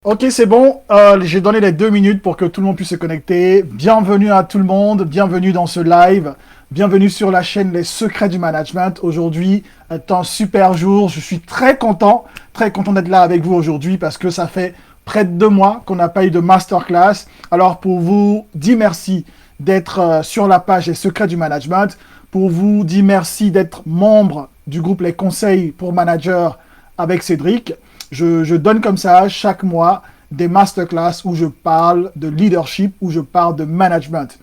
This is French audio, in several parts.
Ok, c'est bon. J'ai donné les 2 minutes pour que tout le monde puisse se connecter. Bienvenue à tout le monde. Bienvenue dans ce live. Bienvenue sur la chaîne Les Secrets du Management. Aujourd'hui est un super jour. Je suis très content d'être là avec vous aujourd'hui parce que ça fait près de 2 mois qu'on n'a pas eu de masterclass. Alors pour vous dire merci d'être sur la page Les Secrets du Management, pour vous dire merci d'être membre du groupe Les Conseils pour Managers avec Cédric. Je donne comme ça chaque mois des masterclass où je parle de leadership, où je parle de management.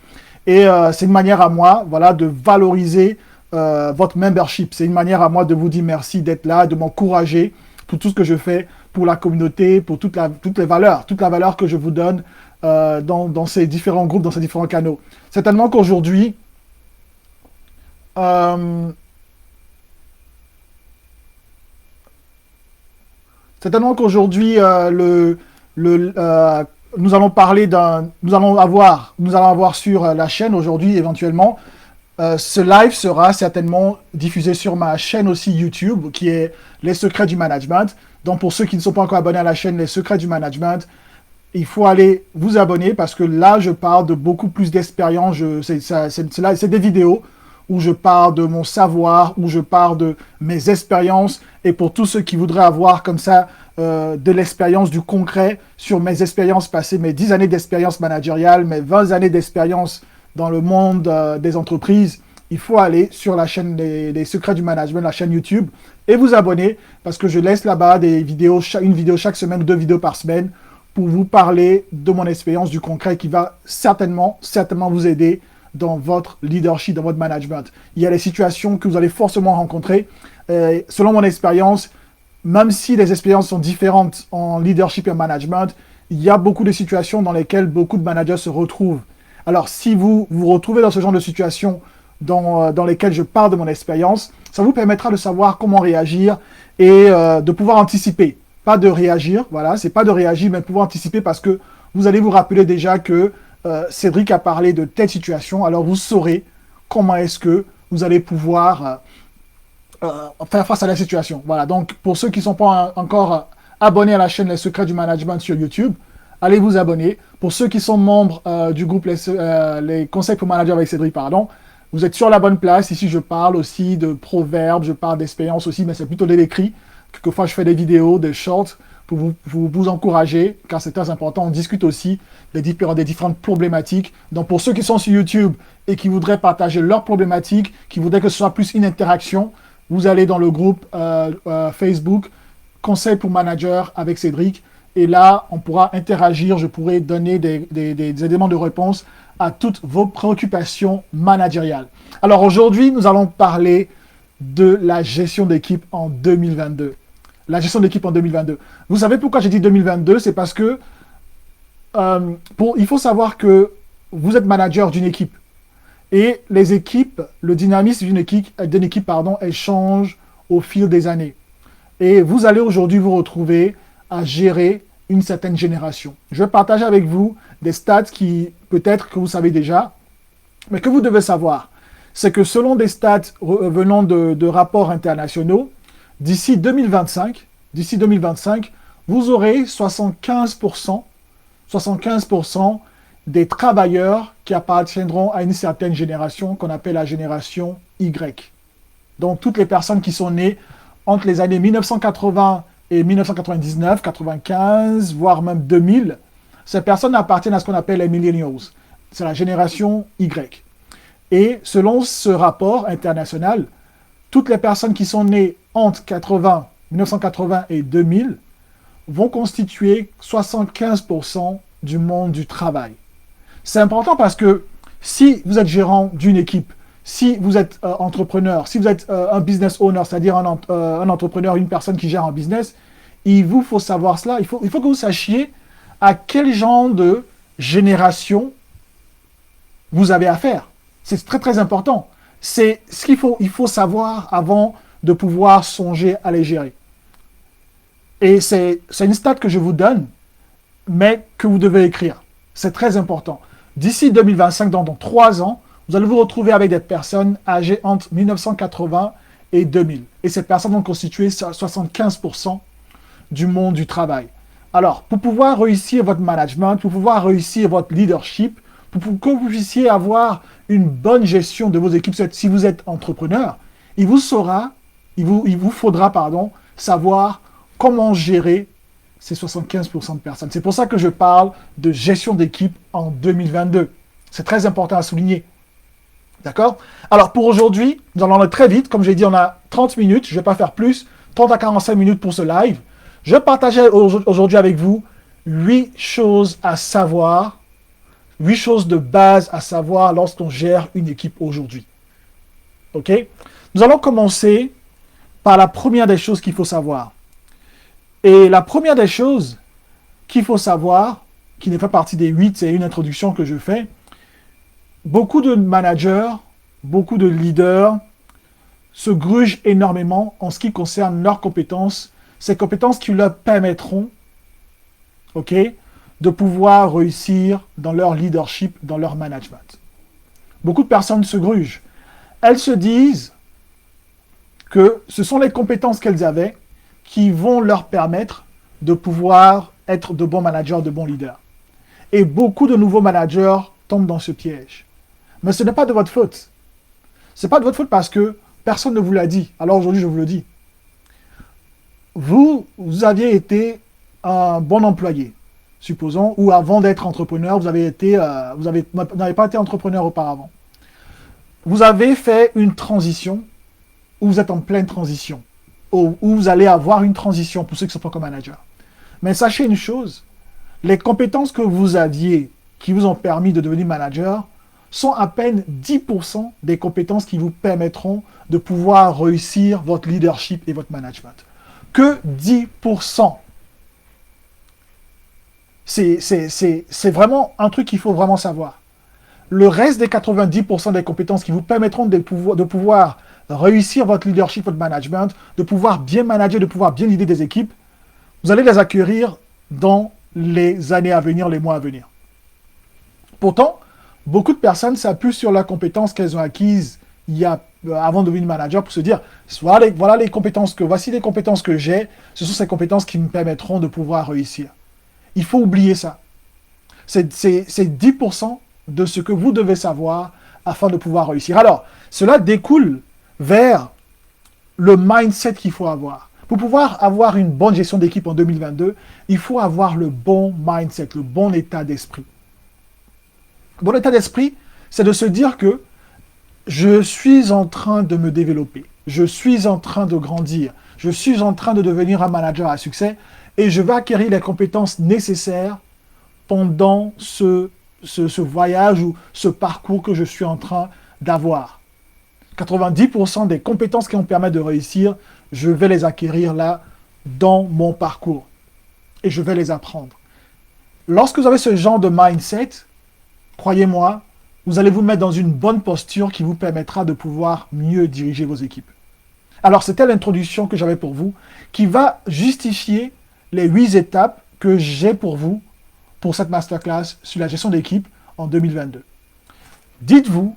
Et c'est une manière à moi, voilà, de valoriser votre membership. C'est une manière à moi de vous dire merci d'être là, de m'encourager pour tout ce que je fais pour la communauté, pour toute la valeur que je vous donne dans ces différents groupes, dans ces différents canaux. Certainement qu'aujourd'hui, euh, Certainement qu'aujourd'hui, nous allons parler nous allons avoir sur la chaîne aujourd'hui éventuellement. Ce live sera certainement diffusé sur ma chaîne aussi YouTube, qui est Les Secrets du Management. Donc pour ceux qui ne sont pas encore abonnés à la chaîne Les Secrets du Management, il faut aller vous abonner parce que là, je parle de beaucoup plus d'expérience. C'est des vidéos où je parle de mon savoir, où je parle de mes expériences. Et pour tous ceux qui voudraient avoir comme ça de l'expérience, du concret sur mes expériences passées, mes 10 années d'expérience managériale, mes 20 années d'expérience dans le monde des entreprises, il faut aller sur la chaîne des Secrets du Management, la chaîne YouTube, et vous abonner parce que je laisse là-bas des vidéos, une vidéo chaque semaine, 2 vidéos par semaine, pour vous parler de mon expérience, du concret qui va certainement vous aider dans votre leadership, dans votre management. Il y a des situations que vous allez forcément rencontrer. Selon mon expérience, même si les expériences sont différentes en leadership et en management, il y a beaucoup de situations dans lesquelles beaucoup de managers se retrouvent. Alors, si vous vous retrouvez dans ce genre de situation dans lesquelles je parle de mon expérience, ça vous permettra de savoir comment réagir et de pouvoir anticiper. Pas de réagir, voilà, c'est pas de réagir, mais de pouvoir anticiper parce que vous allez vous rappeler déjà que Cédric a parlé de telle situation, alors vous saurez comment est-ce que vous allez pouvoir faire face à la situation. Voilà, donc pour ceux qui ne sont pas encore abonnés à la chaîne Les Secrets du Management sur YouTube, allez vous abonner. Pour ceux qui sont membres du groupe les Conseils pour Managers avec Cédric, pardon, vous êtes sur la bonne place. Ici, je parle aussi de proverbes, je parle d'expérience aussi, mais c'est plutôt de l'écrit. Quelquefois, je fais des vidéos, des shorts pour vous encourager, car c'est très important. On discute aussi des différentes problématiques. Donc, pour ceux qui sont sur YouTube et qui voudraient partager leurs problématiques, qui voudraient que ce soit plus une interaction, vous allez dans le groupe Facebook Conseil pour Manager avec Cédric. Et là, on pourra interagir. Je pourrai donner des éléments de réponse à toutes vos préoccupations managériales. Alors aujourd'hui, nous allons parler de la gestion d'équipe en 2022. La gestion d'équipe en 2022. Vous savez pourquoi j'ai dit 2022? C'est parce que il faut savoir que vous êtes manager d'une équipe. Et les équipes, le dynamisme d'une équipe, elle change au fil des années. Et vous allez aujourd'hui vous retrouver à gérer une certaine génération. Je vais partager avec vous des stats qui, peut-être que vous savez déjà, mais que vous devez savoir. C'est que selon des stats venant de rapports internationaux, d'ici 2025, vous aurez 75% des travailleurs qui appartiendront à une certaine génération qu'on appelle la génération Y. Donc toutes les personnes qui sont nées entre les années 1980 et 1999, 95, voire même 2000, ces personnes appartiennent à ce qu'on appelle les millennials. C'est la génération Y. Et selon ce rapport international, toutes les personnes qui sont nées entre 1980 et 2000 vont constituer 75% du monde du travail. C'est important parce que si vous êtes gérant d'une équipe, si vous êtes entrepreneur, si vous êtes un business owner, c'est-à-dire un entrepreneur, une personne qui gère un business, il vous faut savoir cela. Il faut que vous sachiez à quel genre de génération vous avez affaire. C'est très très important. C'est ce il faut savoir avant de pouvoir songer à les gérer. Et c'est une stat que je vous donne, mais que vous devez écrire. C'est très important. D'ici 2025, dans 3 ans, vous allez vous retrouver avec des personnes âgées entre 1980 et 2000. Et ces personnes vont constituer 75% du monde du travail. Alors, pour pouvoir réussir votre management, pour pouvoir réussir votre leadership, que vous puissiez avoir une bonne gestion de vos équipes, si vous êtes entrepreneur, il vous faudra, savoir comment gérer ces 75% de personnes. C'est pour ça que je parle de gestion d'équipe en 2022. C'est très important à souligner. D'accord? Alors, pour aujourd'hui, nous allons aller très vite. Comme j'ai dit, on a 30 minutes. Je ne vais pas faire plus. 30 à 45 minutes pour ce live. Je partageais aujourd'hui avec vous 8 choses à savoir, 8 choses de base à savoir lorsqu'on gère une équipe aujourd'hui. OK? Nous allons commencer par la première des choses qu'il faut savoir. Et la première des choses qu'il faut savoir, qui n'est pas partie des 8, c'est une introduction que je fais. Beaucoup de managers, beaucoup de leaders se grugent énormément en ce qui concerne leurs compétences, ces compétences qui leur permettront, OK, de pouvoir réussir dans leur leadership, dans leur management. Beaucoup de personnes se grugent. Elles se disent que ce sont les compétences qu'elles avaient qui vont leur permettre de pouvoir être de bons managers, de bons leaders. Et beaucoup de nouveaux managers tombent dans ce piège. Mais ce n'est pas de votre faute. Ce n'est pas de votre faute parce que personne ne vous l'a dit. Alors aujourd'hui, je vous le dis. Vous aviez été un bon employé, supposons, ou avant d'être entrepreneur, vous n'avez pas été entrepreneur auparavant. Vous avez fait une transition, ou vous êtes en pleine transition, ou vous allez avoir une transition pour ceux qui sont pas comme manager. Mais sachez une chose, les compétences que vous aviez, qui vous ont permis de devenir manager, sont à peine 10% des compétences qui vous permettront de pouvoir réussir votre leadership et votre management. Que 10%. C'est vraiment un truc qu'il faut vraiment savoir. Le reste des 90% des compétences qui vous permettront de pouvoir réussir votre leadership, votre management, de pouvoir bien manager, de pouvoir bien leader des équipes, vous allez les acquérir dans les années à venir, les mois à venir. Pourtant, beaucoup de personnes s'appuient sur la compétence qu'elles ont acquise avant de devenir manager pour se dire voici les compétences que j'ai, ce sont ces compétences qui me permettront de pouvoir réussir. Il faut oublier ça. C'est 10% de ce que vous devez savoir afin de pouvoir réussir. Alors, cela découle vers le mindset qu'il faut avoir. Pour pouvoir avoir une bonne gestion d'équipe en 2022, il faut avoir le bon mindset, le bon état d'esprit. Le bon état d'esprit, c'est de se dire que je suis en train de me développer, je suis en train de grandir, je suis en train de devenir un manager à succès et je vais acquérir les compétences nécessaires pendant ce voyage ou ce parcours que je suis en train d'avoir. 90% des compétences qui vont me permettre de réussir, je vais les acquérir là dans mon parcours et je vais les apprendre. Lorsque vous avez ce genre de mindset, croyez-moi, vous allez vous mettre dans une bonne posture qui vous permettra de pouvoir mieux diriger vos équipes. Alors, c'était l'introduction que j'avais pour vous, qui va justifier les 8 étapes que j'ai pour vous pour cette masterclass sur la gestion d'équipe en 2022. Dites-vous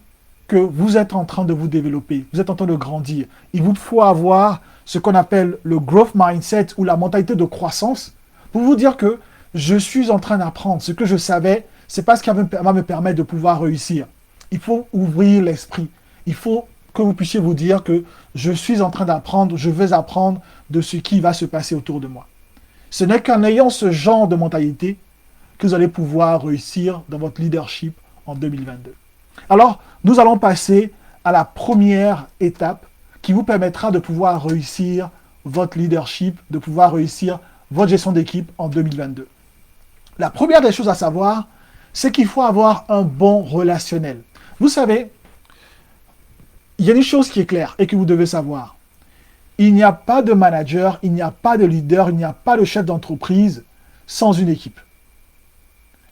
que vous êtes en train de vous développer, vous êtes en train de grandir. Il vous faut avoir ce qu'on appelle le growth mindset ou la mentalité de croissance pour vous dire que je suis en train d'apprendre. Ce que je savais, c'est pas ce qui va me permettre de pouvoir réussir. Il faut ouvrir l'esprit. Il faut que vous puissiez vous dire que je suis en train d'apprendre, je vais apprendre de ce qui va se passer autour de moi. Ce n'est qu'en ayant ce genre de mentalité que vous allez pouvoir réussir dans votre leadership en 2022. Alors, nous allons passer à la première étape qui vous permettra de pouvoir réussir votre leadership, de pouvoir réussir votre gestion d'équipe en 2022. La première des choses à savoir, c'est qu'il faut avoir un bon relationnel. Vous savez, il y a une chose qui est claire et que vous devez savoir. Il n'y a pas de manager, il n'y a pas de leader, il n'y a pas de chef d'entreprise sans une équipe.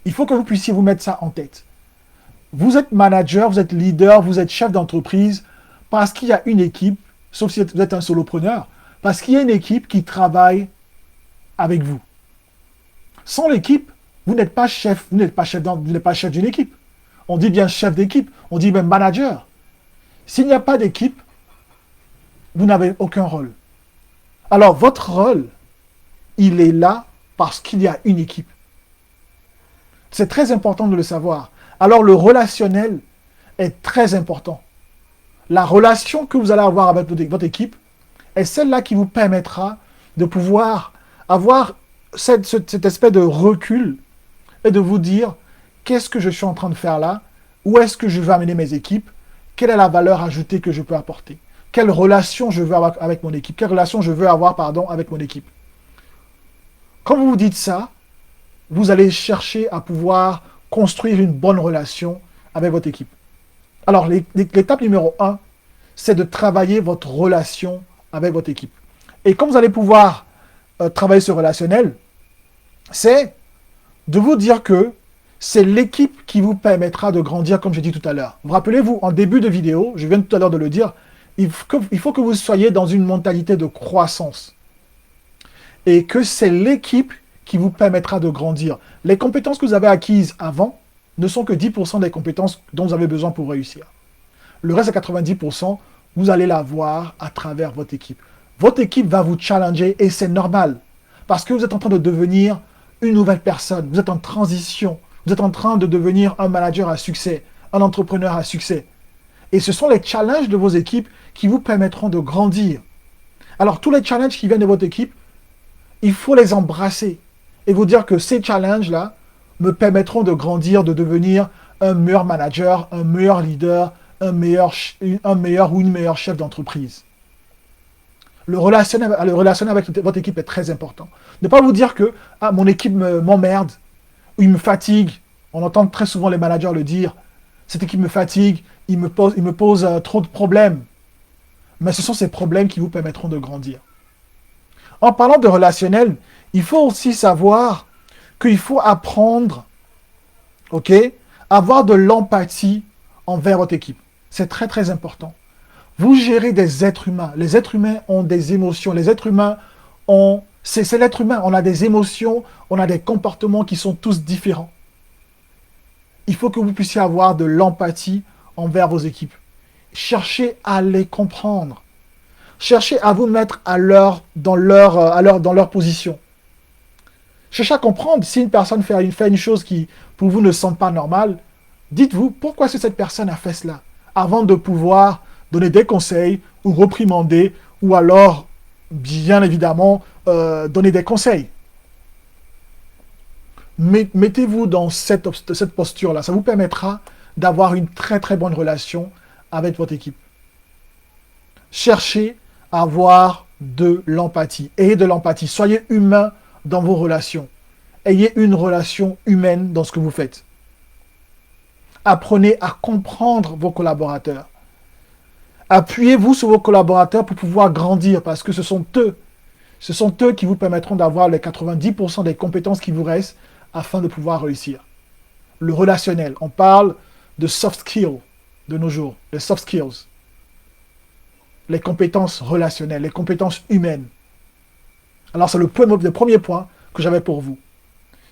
Il faut que vous puissiez vous mettre ça en tête. Vous êtes manager, vous êtes leader, vous êtes chef d'entreprise parce qu'il y a une équipe, sauf si vous êtes un solopreneur, parce qu'il y a une équipe qui travaille avec vous. Sans l'équipe, vous n'êtes pas chef, vous n'êtes pas chef d'une équipe. On dit bien chef d'équipe, on dit même manager. S'il n'y a pas d'équipe, vous n'avez aucun rôle. Alors, votre rôle, il est là parce qu'il y a une équipe. C'est très important de le savoir. Alors le relationnel est très important. La relation que vous allez avoir avec votre équipe est celle-là qui vous permettra de pouvoir avoir cette espèce de recul et de vous dire qu'est-ce que je suis en train de faire là, où est-ce que je veux amener mes équipes, quelle est la valeur ajoutée que je peux apporter, quelle relation je veux avoir avec mon équipe, quelle relation je veux avoir avec mon équipe. Quand vous vous dites ça, vous allez chercher à pouvoir construire une bonne relation avec votre équipe. Alors, l'étape numéro 1, c'est de travailler votre relation avec votre équipe. Et comme vous allez pouvoir travailler ce relationnel, c'est de vous dire que c'est l'équipe qui vous permettra de grandir, comme j'ai dit tout à l'heure. Vous rappelez-vous, en début de vidéo, je viens tout à l'heure de le dire, il faut que vous soyez dans une mentalité de croissance. Et que c'est l'équipe qui vous permettra de grandir. Les compétences que vous avez acquises avant ne sont que 10% des compétences dont vous avez besoin pour réussir. Le reste, à 90%, vous allez l'avoir à travers votre équipe. Votre équipe va vous challenger et c'est normal. Parce que vous êtes en train de devenir une nouvelle personne. Vous êtes en transition. Vous êtes en train de devenir un manager à succès, un entrepreneur à succès. Et ce sont les challenges de vos équipes qui vous permettront de grandir. Alors, tous les challenges qui viennent de votre équipe, il faut les embrasser et vous dire que ces challenges-là me permettront de grandir, de devenir un meilleur manager, un meilleur leader, un meilleur ou une meilleure chef d'entreprise. Le relationnel avec votre équipe est très important. Ne pas vous dire que mon équipe m'emmerde, ou il me fatigue. On entend très souvent les managers le dire. Cette équipe me fatigue, il me pose trop de problèmes. Mais ce sont ces problèmes qui vous permettront de grandir. En parlant de relationnel, il faut aussi savoir qu'il faut apprendre, avoir de l'empathie envers votre équipe. C'est très très important. Vous gérez des êtres humains. Les êtres humains ont des émotions. Les êtres humains ont... C'est l'être humain. On a des émotions, on a des comportements qui sont tous différents. Il faut que vous puissiez avoir de l'empathie envers vos équipes. Cherchez à les comprendre. Cherchez à vous mettre dans leur position. Cherchez à comprendre si une personne fait une chose qui, pour vous, ne semble pas normale. Dites-vous, pourquoi est-ce que cette personne a fait cela? Avant de pouvoir donner des conseils ou réprimander ou alors, bien évidemment, donner des conseils. Mettez-vous dans cette posture-là. Ça vous permettra d'avoir une très très bonne relation avec votre équipe. Cherchez à avoir de l'empathie. Ayez de l'empathie. Soyez humain dans vos relations. Ayez une relation humaine dans ce que vous faites. Apprenez à comprendre vos collaborateurs. Appuyez-vous sur vos collaborateurs pour pouvoir grandir parce que ce sont eux qui vous permettront d'avoir les 90% des compétences qui vous restent afin de pouvoir réussir. Le relationnel, on parle de soft skills de nos jours, les soft skills. Les compétences relationnelles, les compétences humaines. Alors c'est le premier point que j'avais pour vous.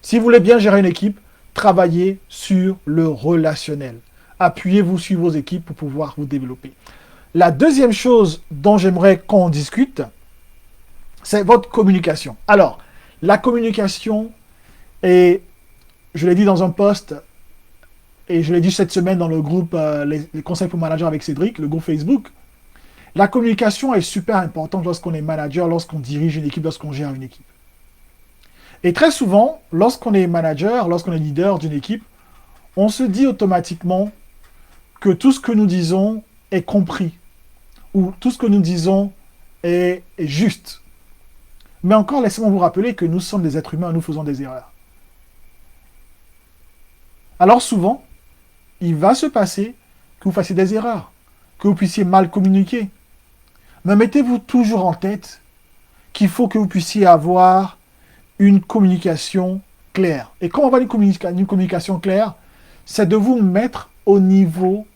Si vous voulez bien gérer une équipe, travaillez sur le relationnel. Appuyez-vous sur vos équipes pour pouvoir vous développer. La deuxième chose dont j'aimerais qu'on discute, c'est votre communication. Alors, la communication, et je l'ai dit dans un post, et je l'ai dit cette semaine dans le groupe les conseils pour manager avec Cédric, le groupe Facebook, la communication est super importante lorsqu'on est manager, lorsqu'on dirige une équipe, lorsqu'on gère une équipe. Et très souvent, lorsqu'on est manager, lorsqu'on est leader d'une équipe, on se dit automatiquement que tout ce que nous disons est compris, ou tout ce que nous disons est juste. Mais encore, laissez-moi vous rappeler que nous sommes des êtres humains, nous faisons des erreurs. Alors souvent, il va se passer que vous fassiez des erreurs, que vous puissiez mal communiquer. Mais mettez-vous toujours en tête qu'il faut que vous puissiez avoir une communication claire. Et comment avoir une communication claire? C'est de vous mettre au niveau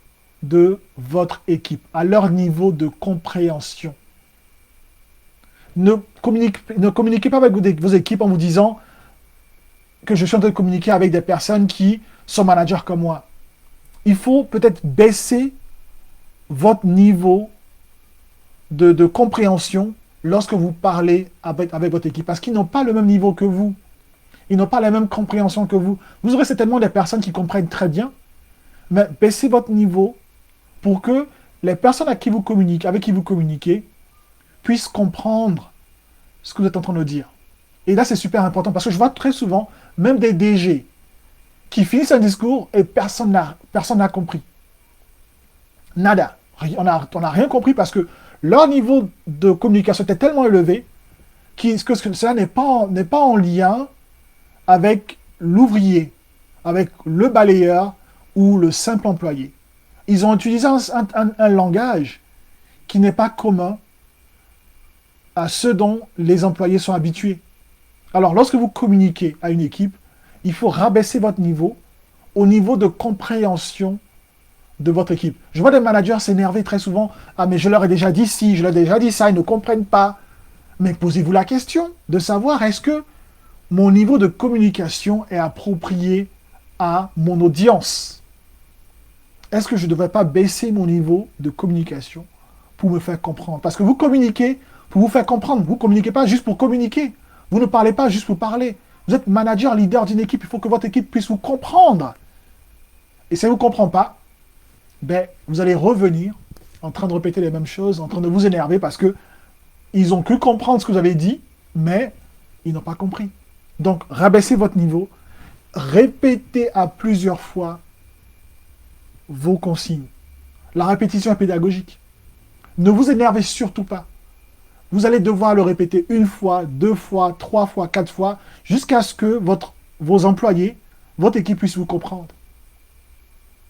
de votre équipe, à leur niveau de compréhension. Ne communiquez pas avec vos équipes en vous disant que je suis en train de communiquer avec des personnes qui sont managers comme moi. Il faut peut-être baisser votre niveau de compréhension lorsque vous parlez avec votre équipe, parce qu'ils n'ont pas le même niveau que vous. Ils n'ont pas la même compréhension que vous. Vous aurez certainement des personnes qui comprennent très bien, mais baissez votre niveau pour que les personnes avec qui vous communiquez, puissent comprendre ce que vous êtes en train de dire. Et là, c'est super important parce que je vois très souvent, même des DG, qui finissent un discours et personne n'a compris. Nada. On n'a rien compris parce que leur niveau de communication était tellement élevé que cela n'est pas en lien avec l'ouvrier, avec le balayeur ou le simple employé. Ils ont utilisé un langage qui n'est pas commun à ce dont les employés sont habitués. Alors, lorsque vous communiquez à une équipe, il faut rabaisser votre niveau au niveau de compréhension de votre équipe. Je vois des managers s'énerver très souvent. Ah, mais je leur ai déjà dit ci, je leur ai déjà dit ça, ils ne comprennent pas. Mais posez-vous la question de savoir est-ce que mon niveau de communication est approprié à mon audience? Est-ce que je ne devrais pas baisser mon niveau de communication pour me faire comprendre? Parce que vous communiquez pour vous faire comprendre. Vous ne communiquez pas juste pour communiquer. Vous ne parlez pas juste pour parler. Vous êtes manager, leader d'une équipe. Il faut que votre équipe puisse vous comprendre. Et si elle ne vous comprend pas, ben, vous allez revenir en train de répéter les mêmes choses, en train de vous énerver parce que ils ont cru comprendre ce que vous avez dit, mais ils n'ont pas compris. Donc, rabaissez votre niveau, répétez à plusieurs fois vos consignes. La répétition est pédagogique. Ne vous énervez surtout pas. Vous allez devoir le répéter une fois, deux fois, trois fois, quatre fois, jusqu'à ce que vos employés, votre équipe puisse vous comprendre.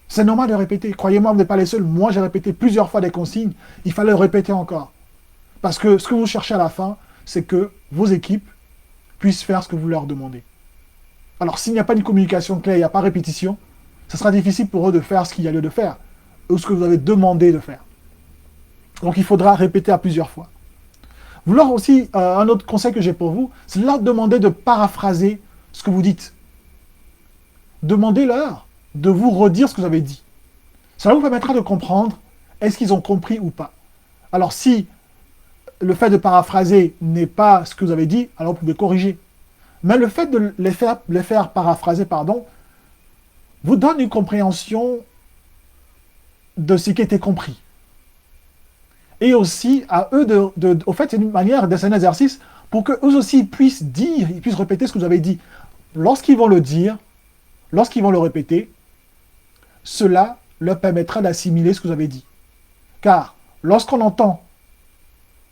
C'est normal de répéter. Croyez-moi, vous n'êtes pas les seuls. Moi, j'ai répété plusieurs fois des consignes. Il fallait le répéter encore. Parce que ce que vous cherchez à la fin, c'est que vos équipes puissent faire ce que vous leur demandez. Alors, s'il n'y a pas une communication claire, il n'y a pas de répétition, ce sera difficile pour eux de faire ce qu'il y a lieu de faire, ou ce que vous avez demandé de faire. Donc, il faudra répéter à plusieurs fois. Vous leur aussi, un autre conseil que j'ai pour vous, c'est de leur demander de paraphraser ce que vous dites. Demandez-leur de vous redire ce que vous avez dit. Cela vous permettra de comprendre est-ce qu'ils ont compris ou pas. Alors, si le fait de paraphraser n'est pas ce que vous avez dit, alors vous pouvez corriger. Mais le fait de les faire paraphraser, vous donne une compréhension de ce qui était compris. Et aussi, à eux, au fait, c'est une manière, c'est un exercice pour qu'eux aussi puissent dire, ils puissent répéter ce que vous avez dit. Lorsqu'ils vont le dire, lorsqu'ils vont le répéter, cela leur permettra d'assimiler ce que vous avez dit. Car lorsqu'on entend,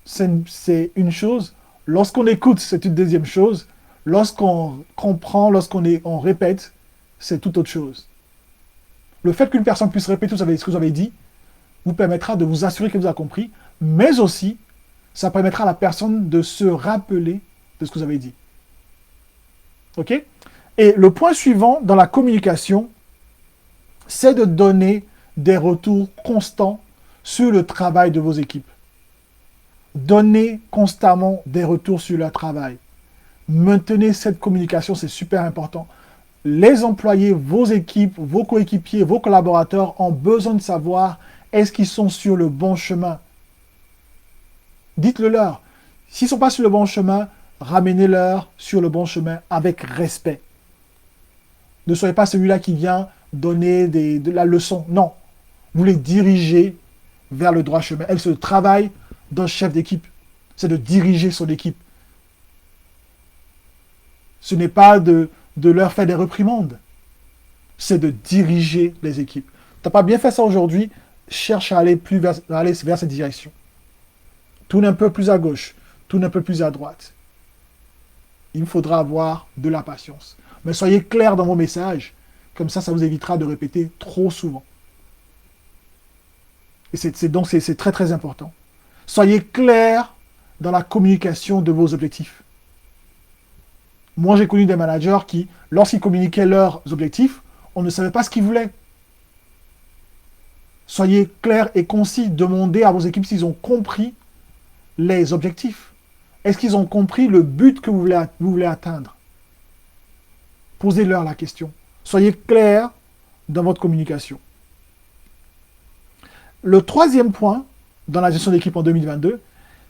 c'est une chose, lorsqu'on écoute, c'est une deuxième chose, lorsqu'on comprend, on répète, c'est toute autre chose. Le fait qu'une personne puisse répéter ce que vous avez dit vous permettra de vous assurer qu'elle vous a compris, mais aussi, ça permettra à la personne de se rappeler de ce que vous avez dit. OK? Et le point suivant dans la communication, c'est de donner des retours constants sur le travail de vos équipes. Donnez constamment des retours sur leur travail. Maintenez cette communication, c'est super important. Les employés, vos équipes, vos coéquipiers, vos collaborateurs ont besoin de savoir est-ce qu'ils sont sur le bon chemin. Dites-le leur. S'ils ne sont pas sur le bon chemin, ramenez-leur sur le bon chemin avec respect. Ne soyez pas celui-là qui vient donner de la leçon. Non. Vous les dirigez vers le droit chemin. C'est le travail d'un chef d'équipe. C'est de diriger son équipe. Ce n'est pas de leur faire des reprimandes. C'est de diriger les équipes. Tu n'as pas bien fait ça aujourd'hui, cherche à aller vers cette direction. Tourne un peu plus à gauche, tourne un peu plus à droite. Il faudra avoir de la patience. Mais soyez clairs dans vos messages, comme ça vous évitera de répéter trop souvent. Et donc c'est très très important. Soyez clairs dans la communication de vos objectifs. Moi, j'ai connu des managers qui, lorsqu'ils communiquaient leurs objectifs, on ne savait pas ce qu'ils voulaient. Soyez clairs et concis. Demandez à vos équipes s'ils ont compris les objectifs. Est-ce qu'ils ont compris le but que vous voulez atteindre? Posez-leur la question. Soyez clairs dans votre communication. Le troisième point dans la gestion d'équipe en 2022,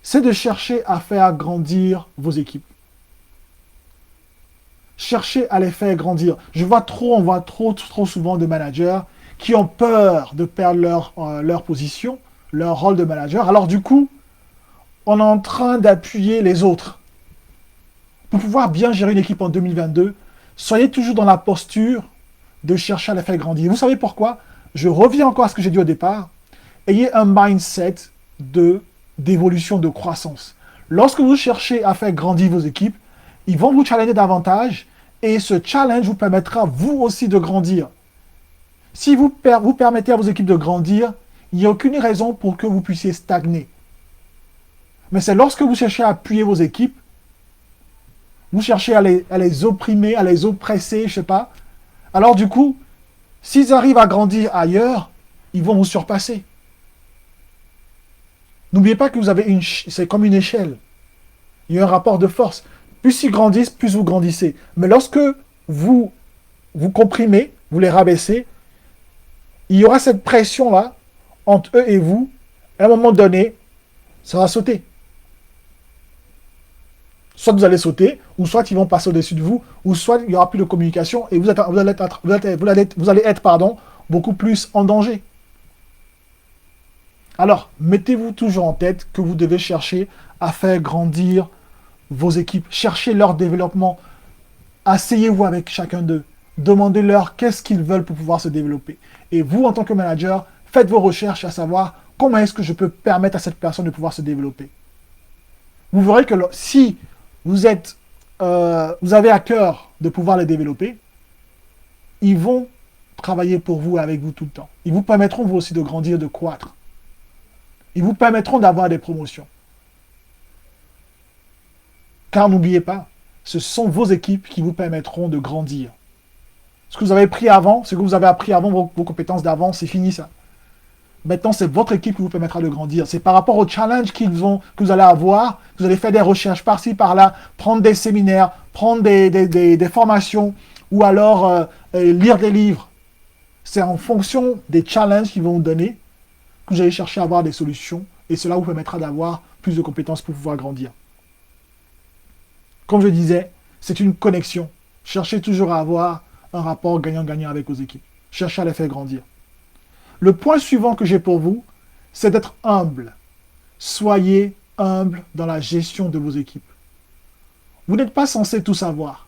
c'est de chercher à faire grandir vos équipes. Cherchez à les faire grandir. On voit trop souvent de managers qui ont peur de perdre leur position, leur rôle de manager. Alors du coup, on est en train d'appuyer les autres. Pour pouvoir bien gérer une équipe en 2022, soyez toujours dans la posture de chercher à les faire grandir. Vous savez pourquoi? Je reviens encore à ce que j'ai dit au départ. Ayez un mindset d'évolution, de croissance. Lorsque vous cherchez à faire grandir vos équipes, ils vont vous challenger davantage et ce challenge vous permettra vous aussi de grandir. Si vous permettez à vos équipes de grandir, il n'y a aucune raison pour que vous puissiez stagner. Mais c'est lorsque vous cherchez à appuyer vos équipes, vous cherchez à les opprimer, à les oppresser, je sais pas. Alors du coup, s'ils arrivent à grandir ailleurs, ils vont vous surpasser. N'oubliez pas que c'est comme une échelle. Il y a un rapport de force. Plus ils grandissent, plus vous grandissez. Mais lorsque vous comprimez, vous les rabaissez, il y aura cette pression-là entre eux et vous. À un moment donné, ça va sauter. Soit vous allez sauter, ou soit ils vont passer au-dessus de vous, ou soit il n'y aura plus de communication et vous allez être beaucoup plus en danger. Alors, mettez-vous toujours en tête que vous devez chercher à faire grandir vos équipes. Cherchez leur développement. Asseyez-vous avec chacun d'eux. Demandez-leur qu'est-ce qu'ils veulent pour pouvoir se développer. Et vous, en tant que manager, faites vos recherches à savoir comment est-ce que je peux permettre à cette personne de pouvoir se développer. Vous verrez que si vous avez à cœur de pouvoir les développer, ils vont travailler pour vous et avec vous tout le temps. Ils vous permettront vous aussi de grandir, de croître. Ils vous permettront d'avoir des promotions. Car n'oubliez pas, ce sont vos équipes qui vous permettront de grandir. Ce que vous avez appris avant, vos compétences d'avant, c'est fini ça. Maintenant, c'est votre équipe qui vous permettra de grandir. C'est par rapport au challenge que vous allez avoir, vous allez faire des recherches par-ci, par-là, prendre des séminaires, prendre des formations, ou alors lire des livres. C'est en fonction des challenges qu'ils vont vous donner que vous allez chercher à avoir des solutions, et cela vous permettra d'avoir plus de compétences pour pouvoir grandir. Comme je disais, c'est une connexion. Cherchez toujours à avoir un rapport gagnant-gagnant avec vos équipes. Cherchez à les faire grandir. Le point suivant que j'ai pour vous, c'est d'être humble. Soyez humble dans la gestion de vos équipes. Vous n'êtes pas censé tout savoir.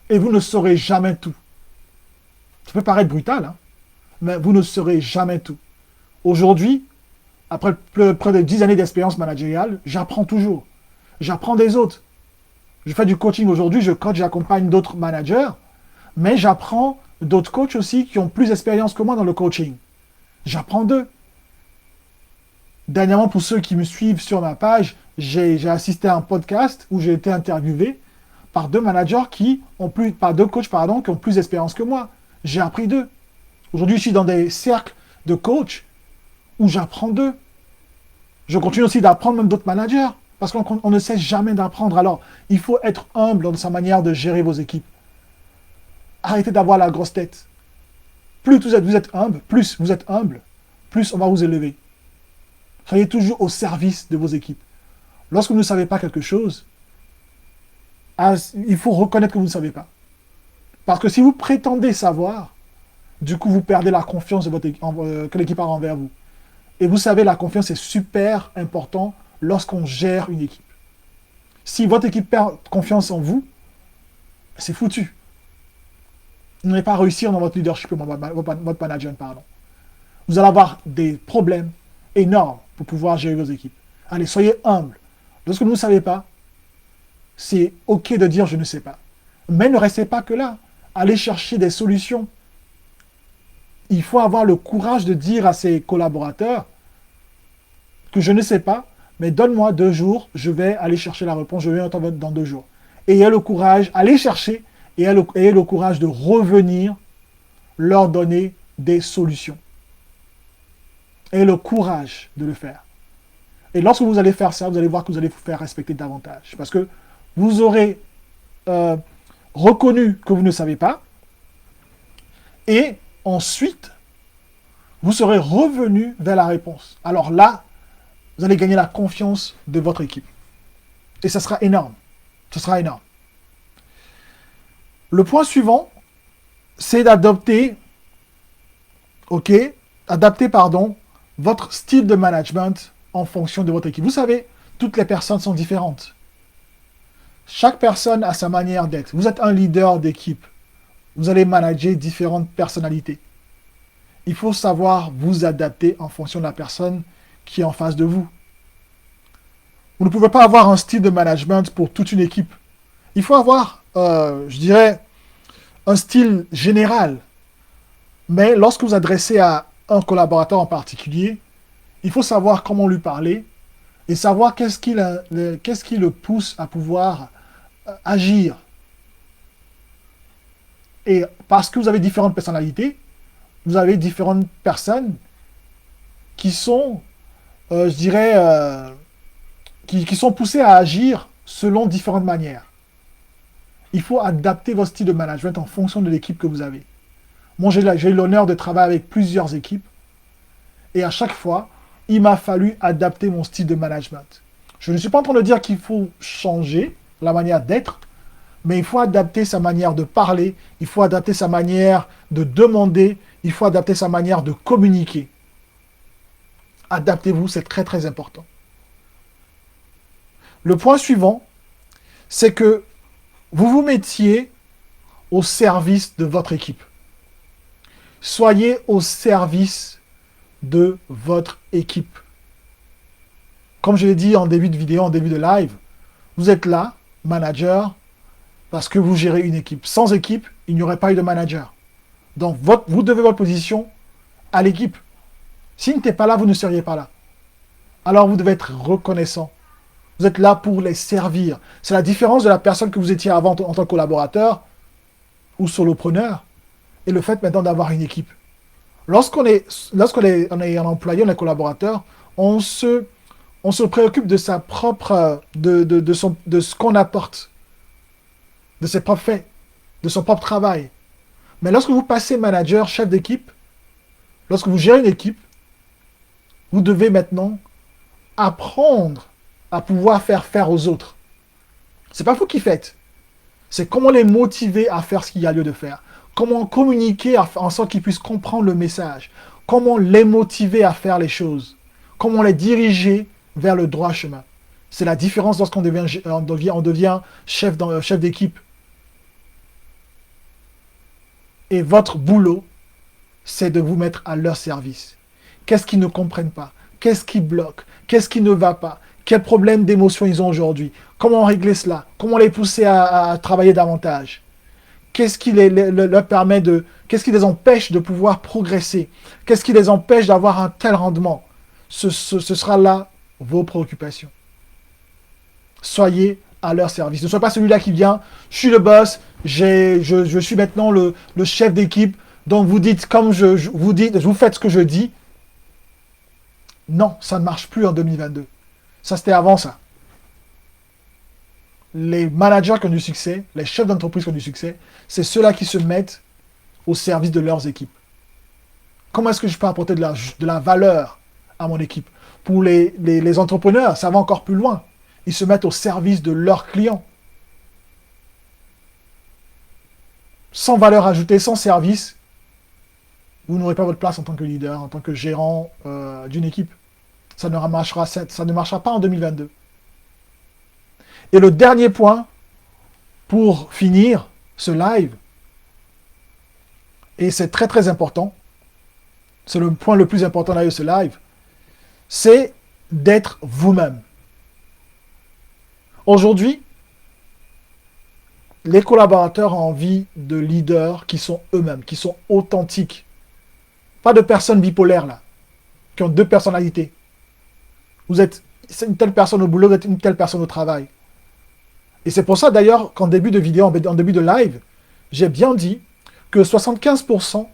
Et vous ne saurez jamais tout. Ça peut paraître brutal, hein, mais vous ne saurez jamais tout. Aujourd'hui, après près de 10 années d'expérience managériale, j'apprends toujours. J'apprends des autres. Je fais du coaching aujourd'hui, je coach, j'accompagne d'autres managers, mais j'apprends d'autres coachs aussi qui ont plus d'expérience que moi dans le coaching. J'apprends d'eux. Dernièrement, pour ceux qui me suivent sur ma page, j'ai assisté à un podcast où j'ai été interviewé par deux coachs qui ont plus d'expérience que moi. J'ai appris d'eux. Aujourd'hui, je suis dans des cercles de coachs où j'apprends d'eux. Je continue aussi d'apprendre même d'autres managers, parce qu'on ne cesse jamais d'apprendre. Alors, il faut être humble dans sa manière de gérer vos équipes. Arrêtez d'avoir la grosse tête. Plus vous êtes humble, plus on va vous élever. Soyez toujours au service de vos équipes. Lorsque vous ne savez pas quelque chose, il faut reconnaître que vous ne savez pas. Parce que si vous prétendez savoir, du coup, vous perdez la confiance que l'équipe a envers vous. Et vous savez, la confiance est super important lorsqu'on gère une équipe. Si votre équipe perd confiance en vous, c'est foutu. Vous n'allez pas réussir dans votre leadership, votre management, pardon. Vous allez avoir des problèmes énormes pour pouvoir gérer vos équipes. Allez, soyez humbles. Lorsque vous ne savez pas, c'est OK de dire « je ne sais pas ». Mais ne restez pas que là. Allez chercher des solutions. Il faut avoir le courage de dire à ses collaborateurs que je ne sais pas, mais donne-moi 2 jours, je vais aller chercher la réponse, je vais entendre dans 2 jours. Et ayez le courage, allez chercher, et ayez le courage de revenir leur donner des solutions. Ayez le courage de le faire. Et lorsque vous allez faire ça, vous allez voir que vous allez vous faire respecter davantage. Parce que vous aurez reconnu que vous ne savez pas, et ensuite, vous serez revenu vers la réponse. Alors là, vous allez gagner la confiance de votre équipe. Et ça sera énorme. Ce sera énorme. Le point suivant, c'est d'adopter, ok, adapter, pardon, votre style de management en fonction de votre équipe. Vous savez, toutes les personnes sont différentes. Chaque personne a sa manière d'être. Vous êtes un leader d'équipe. Vous allez manager différentes personnalités. Il faut savoir vous adapter en fonction de la personne qui est en face de vous. Vous ne pouvez pas avoir un style de management pour toute une équipe. Il faut avoir, je dirais, un style général. Mais lorsque vous adressez à un collaborateur en particulier, il faut savoir comment lui parler et savoir qu'est-ce qui le pousse à pouvoir agir. Et parce que vous avez différentes personnalités, vous avez différentes personnes qui sont, je dirais, qui sont poussées à agir selon différentes manières. Il faut adapter votre style de management en fonction de l'équipe que vous avez. Moi, j'ai eu l'honneur de travailler avec plusieurs équipes et à chaque fois, il m'a fallu adapter mon style de management. Je ne suis pas en train de dire qu'il faut changer la manière d'être, mais il faut adapter sa manière de parler, il faut adapter sa manière de demander, il faut adapter sa manière de communiquer. Adaptez-vous, c'est très très important. Le point suivant, c'est que vous vous mettiez au service de votre équipe. Soyez au service de votre équipe. Comme je l'ai dit en début de vidéo, en début de live, vous êtes là, manager, parce que vous gérez une équipe. Sans équipe, il n'y aurait pas eu de manager. Donc, vous devez votre position à l'équipe. S'il n'était pas là, vous ne seriez pas là. Alors, vous devez être reconnaissant. Vous êtes là pour les servir. C'est la différence de la personne que vous étiez avant en tant que collaborateur ou solopreneur et le fait maintenant d'avoir une équipe. Lorsqu'on est un employé, on est collaborateur, on se préoccupe de sa propre, de ce qu'on apporte, de ses propres faits, de son propre travail. Mais lorsque vous passez manager, chef d'équipe, lorsque vous gérez une équipe, vous devez maintenant apprendre à pouvoir faire aux autres. C'est pas vous qui faites. C'est comment les motiver à faire ce qu'il y a lieu de faire. Comment communiquer en sorte qu'ils puissent comprendre le message. Comment les motiver à faire les choses. Comment les diriger vers le droit chemin. C'est la différence lorsqu'on devient chef d'équipe. Et votre boulot, c'est de vous mettre à leur service. Qu'est-ce qu'ils ne comprennent pas? Qu'est-ce qui bloque? Qu'est-ce qui ne va pas? Quels problèmes d'émotion ils ont aujourd'hui? Comment régler cela? Comment les pousser à travailler davantage? Qu'est-ce qui leur permet qu'est-ce qui les empêche de pouvoir progresser? Qu'est-ce qui les empêche d'avoir un tel rendement? Ce sera là vos préoccupations. Soyez à leur service. Ne soyez pas celui-là qui vient, je suis le boss, je suis maintenant le chef d'équipe, donc vous dites comme vous faites ce que je dis. Non, ça ne marche plus en 2022. Ça, c'était avant ça. Les managers qui ont du succès, les chefs d'entreprise qui ont du succès, c'est ceux-là qui se mettent au service de leurs équipes. Comment est-ce que je peux apporter de la valeur à mon équipe? Pour les entrepreneurs, ça va encore plus loin. Ils se mettent au service de leurs clients. Sans valeur ajoutée, sans service, vous n'aurez pas votre place en tant que leader, en tant que gérant d'une équipe. Ça ne marchera pas en 2022. Et le dernier point, pour finir ce live, et c'est très très important, c'est le point le plus important de ce live, c'est d'être vous-même. Aujourd'hui, les collaborateurs ont envie de leaders qui sont eux-mêmes, qui sont authentiques. Pas de personnes bipolaires là, qui ont deux personnalités. Vous êtes une telle personne au boulot, vous êtes une telle personne au travail. Et c'est pour ça d'ailleurs qu'en début de vidéo, en début de live, j'ai bien dit que 75%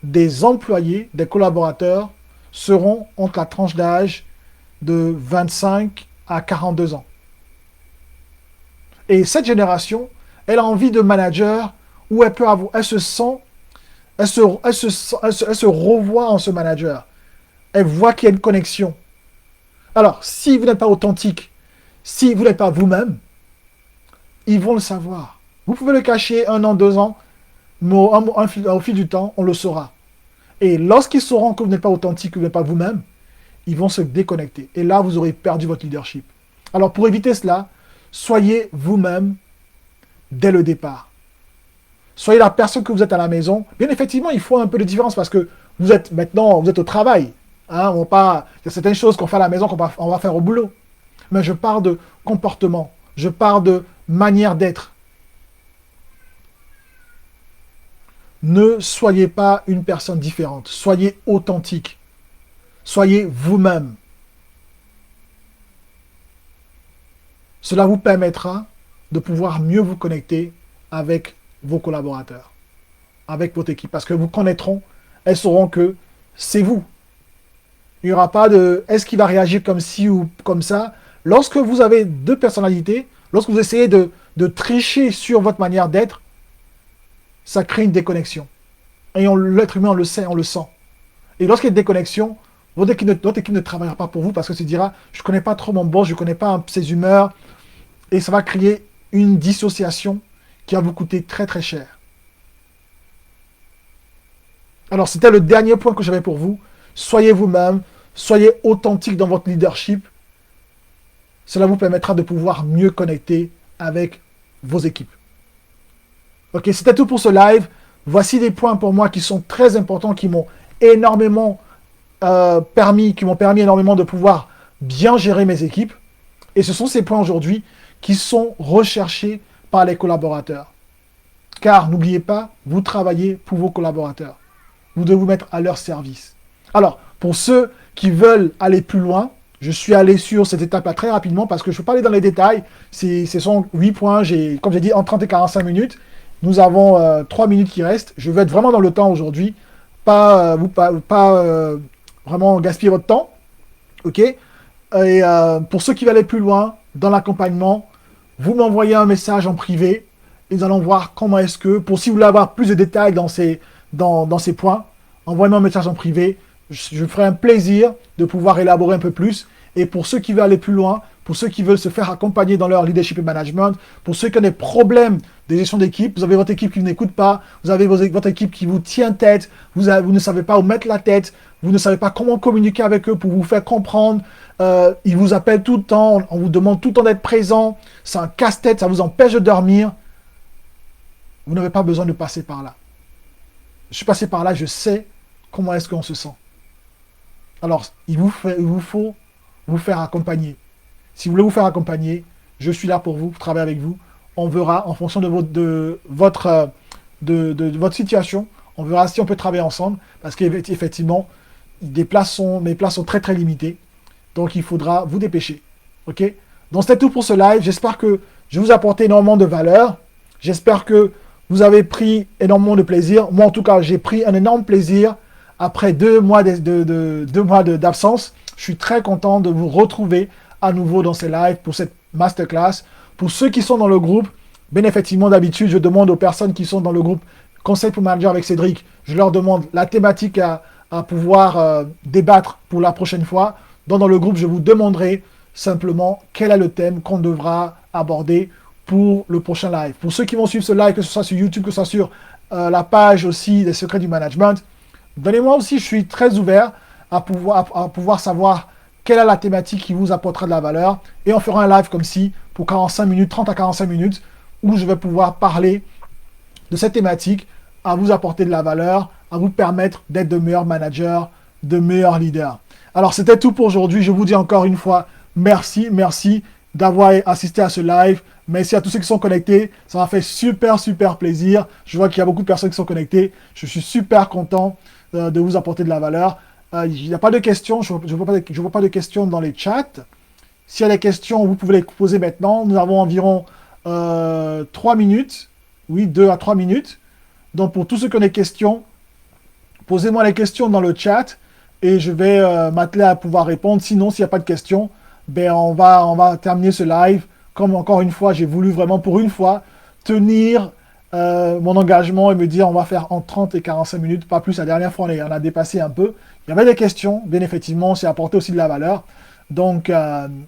des employés, des collaborateurs, seront entre la tranche d'âge de 25 à 42 ans. Et cette génération, elle a envie de manager où elle se revoit en ce manager. Elle voit qu'il y a une connexion. Alors, si vous n'êtes pas authentique, si vous n'êtes pas vous-même, ils vont le savoir. Vous pouvez le cacher 1 an, 2 ans, mais au fil du temps, on le saura. Et lorsqu'ils sauront que vous n'êtes pas authentique, que vous n'êtes pas vous-même, ils vont se déconnecter. Et là, vous aurez perdu votre leadership. Alors, pour éviter cela, soyez vous-même dès le départ. Soyez la personne que vous êtes à la maison. Bien effectivement, il faut un peu de différence parce que vous êtes maintenant, vous êtes au travail. Hein, il y a certaines choses qu'on fait à la maison qu'on va faire au boulot. Mais je parle de comportement. Je parle de manière d'être. Ne soyez pas une personne différente. Soyez authentique. Soyez vous-même. Cela vous permettra de pouvoir mieux vous connecter avec vos collaborateurs, avec votre équipe, parce que vous connaîtront, elles sauront que c'est vous. Il n'y aura pas de est-ce qu'il va réagir comme ci ou comme ça. Lorsque vous avez deux personnalités, lorsque vous essayez de tricher sur votre manière d'être, ça crée une déconnexion. Et l'être humain, on le sait, on le sent. Et lorsqu'il y a une déconnexion, votre équipe ne travaillera pas pour vous parce que se dira, je ne connais pas trop mon boss, je ne connais pas ses humeurs, et ça va créer une dissociation qui va vous coûter très très cher. Alors c'était le dernier point que j'avais pour vous. Soyez vous-même, soyez authentique dans votre leadership. Cela vous permettra de pouvoir mieux connecter avec vos équipes. Ok, c'était tout pour ce live. Voici des points pour moi qui sont très importants, qui m'ont énormément qui m'ont permis énormément de pouvoir bien gérer mes équipes. Et ce sont ces points aujourd'hui qui sont recherchés par les collaborateurs. Car n'oubliez pas, vous travaillez pour vos collaborateurs. Vous devez vous mettre à leur service. Alors, pour ceux qui veulent aller plus loin, je suis allé sur cette étape-là très rapidement parce que je ne peux pas aller dans les détails. Ce sont 8 points, comme j'ai dit, en 30 et 45 minutes. Nous avons 3 minutes qui restent. Je vais être vraiment dans le temps aujourd'hui. Pas vraiment gaspiller votre temps. Ok. Et pour ceux qui veulent aller plus loin dans l'accompagnement, vous m'envoyez un message en privé et nous allons voir comment est-ce que, pour si vous voulez avoir plus de détails dans ces points, envoyez-moi un message en privé. Je ferai un plaisir de pouvoir élaborer un peu plus. Et pour ceux qui veulent aller plus loin, pour ceux qui veulent se faire accompagner dans leur leadership et management, pour ceux qui ont des problèmes de gestion d'équipe, vous avez votre équipe qui ne n'écoute pas, vous avez votre équipe qui vous tient tête, vous ne savez pas où mettre la tête, vous ne savez pas comment communiquer avec eux pour vous faire comprendre, ils vous appellent tout le temps, on vous demande tout le temps d'être présent, c'est un casse-tête, ça vous empêche de dormir. Vous n'avez pas besoin de passer par là. Je suis passé par là, je sais comment est-ce qu'on se sent. Alors, il vous faut vous faire accompagner. Si vous voulez vous faire accompagner, je suis là pour vous, travailler avec vous. On verra en fonction de votre situation, on verra si on peut travailler ensemble, parce qu'effectivement, mes places sont très très limitées. Donc, il faudra vous dépêcher. Ok? Donc, c'était tout pour ce live. J'espère que je vous ai apporté énormément de valeur. J'espère que vous avez pris énormément de plaisir. Moi, en tout cas, j'ai pris un énorme plaisir après 2 mois d'absence. Je suis très content de vous retrouver à nouveau dans ces lives pour cette masterclass. Pour ceux qui sont dans le groupe, bien effectivement, d'habitude, je demande aux personnes qui sont dans le groupe Conseil pour Manager avec Cédric, je leur demande la thématique à pouvoir débattre pour la prochaine fois. Donc, dans le groupe, je vous demanderai simplement quel est le thème qu'on devra aborder pour le prochain live. Pour ceux qui vont suivre ce live, que ce soit sur YouTube, que ce soit sur la page aussi des secrets du management, donnez-moi aussi, je suis très ouvert à pouvoir savoir quelle est la thématique qui vous apportera de la valeur. Et on fera un live comme ci, pour 45 minutes, 30 à 45 minutes, où je vais pouvoir parler de cette thématique, à vous apporter de la valeur, à vous permettre d'être de meilleurs managers, de meilleurs leaders. Alors, c'était tout pour aujourd'hui. Je vous dis encore une fois, merci d'avoir assisté à ce live. Merci à tous ceux qui sont connectés. Ça m'a fait super plaisir. Je vois qu'il y a beaucoup de personnes qui sont connectées. Je suis super content de vous apporter de la valeur. Il n'y a pas de questions. Je ne vois pas de questions dans les chats. S'il y a des questions, vous pouvez les poser maintenant. Nous avons environ 3 minutes. Oui, 2 à 3 minutes. Donc, pour tous ceux qui ont des questions, posez-moi les questions dans le chat et je vais m'atteler à pouvoir répondre. Sinon, s'il n'y a pas de questions, ben, on va terminer ce live. Comme encore une fois, j'ai voulu vraiment pour une fois tenir mon engagement et me dire on va faire en 30 et 45 minutes, pas plus. La dernière fois, on a dépassé un peu. Il y avait des questions, bien effectivement, c'est apporté aussi de la valeur. Donc,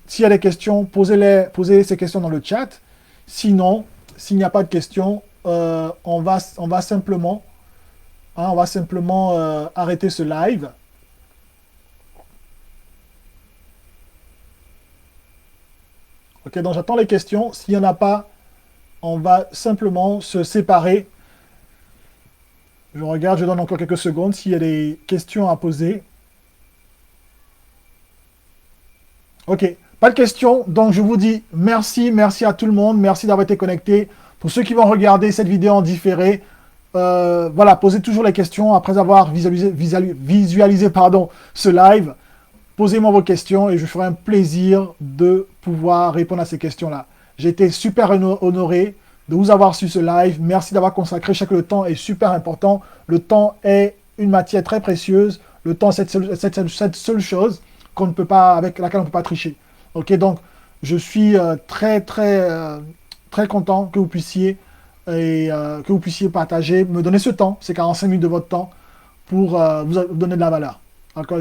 s'il y a des questions, posez ces questions dans le chat. Sinon, s'il n'y a pas de questions, on va simplement, arrêter ce live. Ok, donc j'attends les questions. S'il n'y en a pas, on va simplement se séparer. Je regarde, je donne encore quelques secondes s'il y a des questions à poser. Ok, pas de questions. Donc je vous dis merci, merci à tout le monde. Merci d'avoir été connecté. Pour ceux qui vont regarder cette vidéo en différé, voilà, posez toujours les questions après avoir visualisé ce live. Posez-moi vos questions et je ferai un plaisir de pouvoir répondre à ces questions-là. J'ai été super honoré de vous avoir su ce live. Merci d'avoir consacré. Je sais que le temps est super important. Le temps est une matière très précieuse. Le temps, c'est cette seule chose qu'on ne peut pas, avec laquelle on ne peut pas tricher. Ok, donc je suis très content que vous puissiez partager, me donner ce temps, ces 45 minutes de votre temps, pour vous donner de la valeur.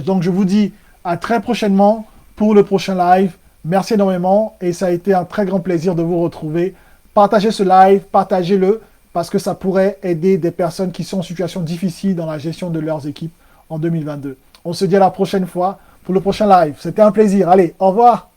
Donc je vous dis à très prochainement pour le prochain live. Merci énormément et ça a été un très grand plaisir de vous retrouver. Partagez ce live, partagez-le parce que ça pourrait aider des personnes qui sont en situation difficile dans la gestion de leurs équipes en 2022. On se dit à la prochaine fois pour le prochain live. C'était un plaisir. Allez, au revoir.